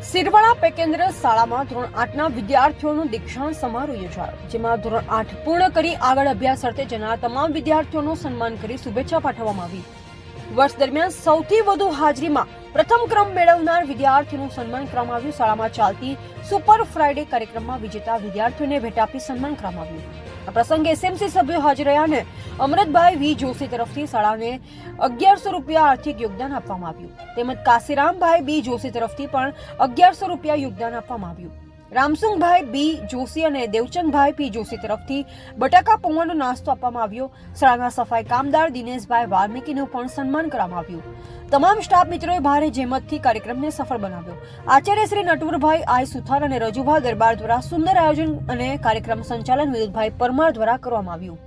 સિરવાળા પેકેન્દ્ર શાળામાં ધોરણ 8ના વિદ્યાર્થીઓનો દીક્ષાંત સમારોહ યોજાયો, જેમાં ધોરણ 8 પૂર્ણ કરી આગળ અભ્યાસ અર્થે જનાર તમામ વિદ્યાર્થીઓનું સન્માન કરી શુભેચ્છા પાઠવવામાં આવી. વર્ષ દરમિયાન સૌથી વધુ હાજરીમાં પ્રથમ ક્રમ મેળવનાર વિદ્યાર્થીનું સન્માન કરવામાં આવ્યું. શાળામાં ચાલતી સુપર ફ્રાઇડે કાર્યક્રમમાં વિજેતા વિદ્યાર્થીઓને ભેટ આપી સન્માન કરવામાં આવ્યું. આ પ્રસંગે એસએમસી સભ્યો હાજર રહ્યા અને અમૃતભાઈ વી જોશી તરફથી શાળાને 1100 રૂપિયા આર્થિક યોગદાન આપવામાં આવ્યું. તેમજ કાશીરામભાઈ બી જોશી તરફથી પણ 1100 રૂપિયા યોગદાન આપવામાં આવ્યું. રામસુંગભાઈ બી જોશી અને દેવચંદભાઈ પી જોશી તરફથી બટાકા પૌવાનો નાસ્તો આપવામાં આવ્યો. શાળાના સફાઈ કામદાર દિનેશભાઈ વાલ્મીકીનું પણ સન્માન કરવામાં આવ્યું. તમામ સ્ટાફ મિત્રોએ ભારે જહેમતથી કાર્યક્રમને સફળ બનાવ્યો. આચાર્ય શ્રી નટવરભાઈ આઈ સુથાર અને રજુભાઈ દરબાર દ્વારા સુંદર આયોજન અને કાર્યક્રમ સંચાલન વિનોદભાઈ પરમાર દ્વારા કરવામાં આવ્યું.